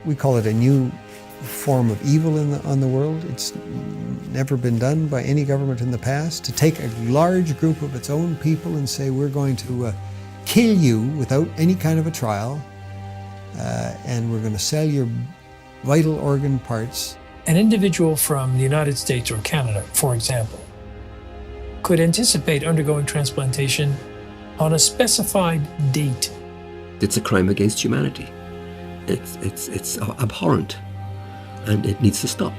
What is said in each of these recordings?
We call it a new form of evil on the world. It's never been done by any government in the past, to take a large group of its own people and say, we're going to kill you without any kind of a trial, and we're going to sell your vital organ parts. An individual from the United States or Canada, for example, could anticipate undergoing transplantation on a specified date. It's a crime against humanity. It's abhorrent, and it needs to stop.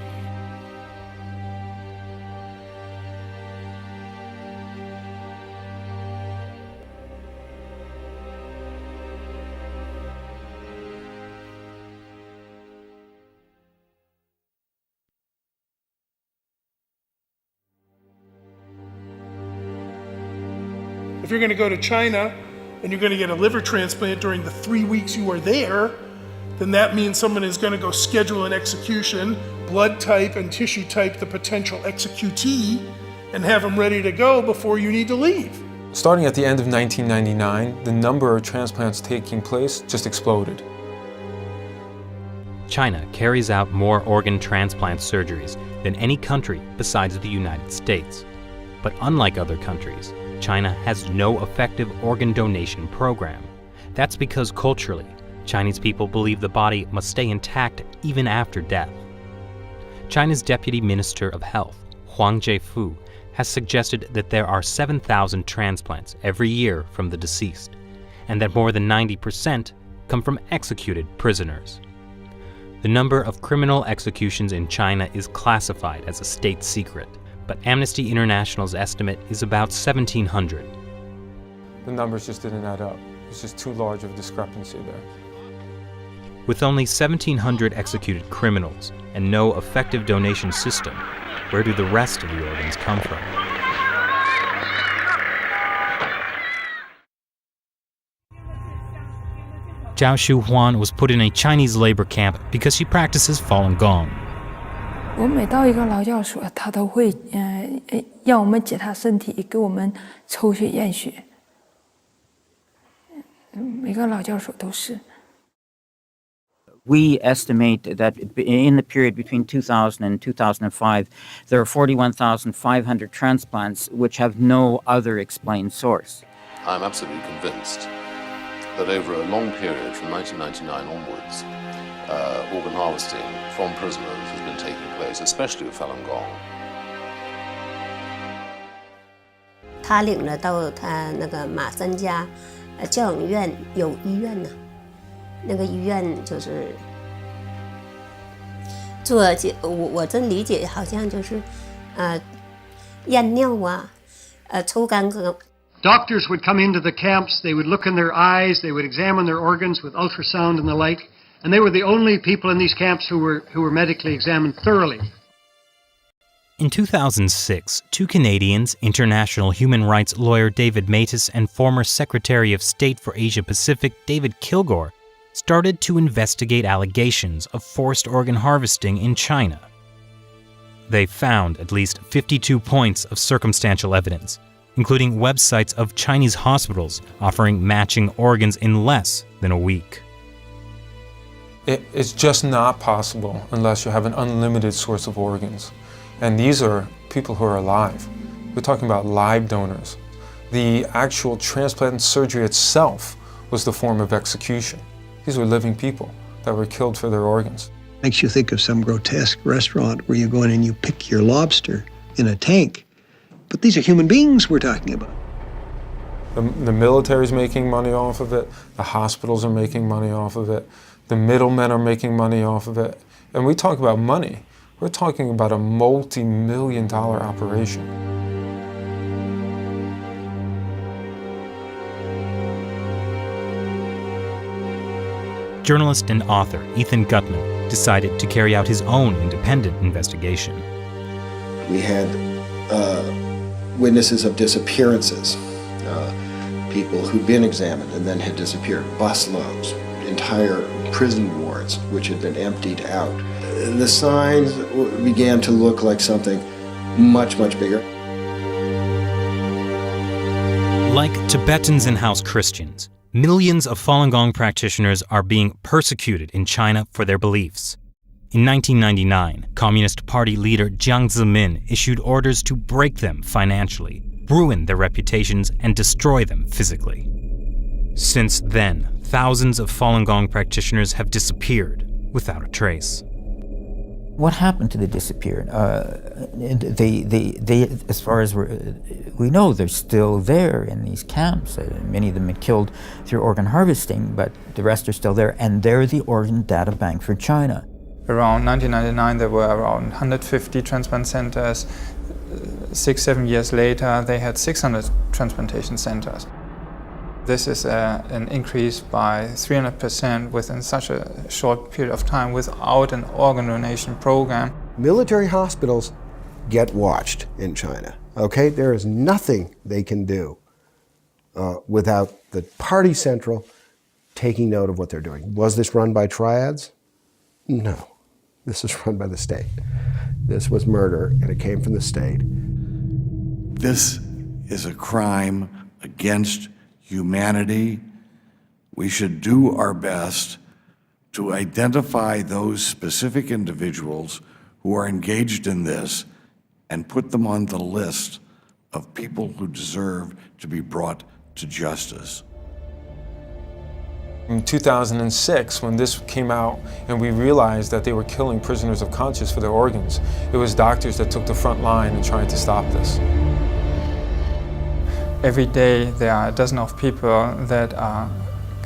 If you're going to go to China and you're going to get a liver transplant during the 3 weeks you are there, then that means someone is going to go schedule an execution, blood type and tissue type the potential executee, and have them ready to go before you need to leave. Starting at the end of 1999, the number of transplants taking place just exploded. China carries out more organ transplant surgeries than any country besides the United States. But unlike other countries, China has no effective organ donation program. That's because culturally, Chinese people believe the body must stay intact even after death. China's Deputy Minister of Health, Huang Zhefu, has suggested that there are 7,000 transplants every year from the deceased, and that more than 90% come from executed prisoners. The number of criminal executions in China is classified as a state secret, but Amnesty International's estimate is about 1,700. The numbers just didn't add up. It's just too large of a discrepancy there. With only 1,700 executed criminals and no effective donation system, where do the rest of the organs come from? Zhao Shuhuan was put in a Chinese labor camp because she practices Falun Gong. 我每到一个劳教所，他都会让我们检查身体，给我们抽血验血。每个劳教所都是。 We estimate that in the period between 2000 and 2005, there are 41,500 transplants which have no other explained source. I'm absolutely convinced that over a long period from 1999 onwards, organ harvesting from prisoners has been taking place, especially with Falun Gong. 他领了到他那个马三家教养院有医院呢。 那个医院就是做我这理解好像就是验尿啊，抽干戈。 Doctors would come into the camps, they would look in their eyes, they would examine their organs with ultrasound and the like, and they were the only people in these camps who were medically examined thoroughly. In 2006, two Canadians, international human rights lawyer David Matus and former Secretary of State for Asia-Pacific David Kilgore, started to investigate allegations of forced organ harvesting in China. They found at least 52 points of circumstantial evidence, including websites of Chinese hospitals offering matching organs in less than a week. It's just not possible unless you have an unlimited source of organs. And these are people who are alive. We're talking about live donors. The actual transplant surgery itself was the form of execution. These were living people that were killed for their organs. Makes you think of some grotesque restaurant where you go in and you pick your lobster in a tank. But these are human beings we're talking about. The military's making money off of it. The hospitals are making money off of it. The middlemen are making money off of it. And we talk about money. We're talking about a multi-million-dollar operation. Journalist and author Ethan Gutman decided to carry out his own independent investigation. We had witnesses of disappearances, people who'd been examined and then had disappeared, busloads, entire prison wards which had been emptied out. The signs began to look like something much, much bigger. Like Tibetans and house Christians, Millions of Falun Gong practitioners are being persecuted in China for their beliefs. In 1999, Communist Party leader Jiang Zemin issued orders to break them financially, ruin their reputations, and destroy them physically. Since then, thousands of Falun Gong practitioners have disappeared without a trace. What happened to the disappeared? They, as far as we know, they're still there in these camps. Many of them are killed through organ harvesting, but the rest are still there, and they're the organ data bank for China. Around 1999, there were around 150 transplant centers. 6-7 years later, they had 600 transplantation centers. This is an increase by 300% within such a short period of time without an organ donation program. Military hospitals get watched in China, okay? There is nothing they can do without the party central taking note of what they're doing. Was this run by triads? No. This is run by the state. This was murder, and it came from the state. This is a crime against humanity. We should do our best to identify those specific individuals who are engaged in this and put them on the list of people who deserve to be brought to justice. In 2006, when this came out and we realized that they were killing prisoners of conscience for their organs, it was doctors that took the front line in trying to stop this. Every day there are a dozen of people that are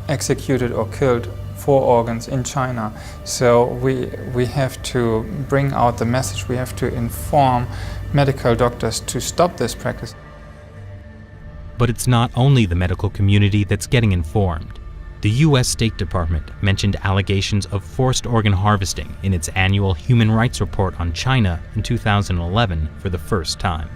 executed or killed for organs in China. So we have to bring out the message, we have to inform medical doctors to stop this practice. But it's not only the medical community that's getting informed. The U.S. State Department mentioned allegations of forced organ harvesting in its annual Human Rights Report on China in 2011 for the first time.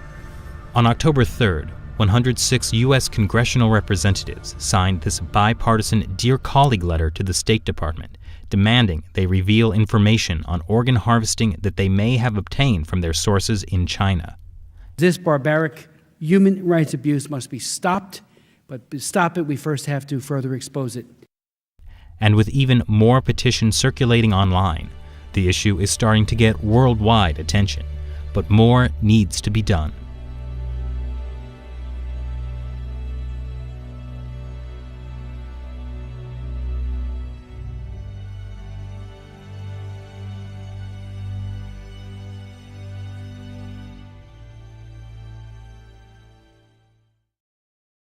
On October 3rd, 106 U.S. congressional representatives signed this bipartisan Dear Colleague letter to the State Department, demanding they reveal information on organ harvesting that they may have obtained from their sources in China. This barbaric human rights abuse must be stopped, but to stop it, we first have to further expose it. And with even more petitions circulating online, the issue is starting to get worldwide attention. But more needs to be done.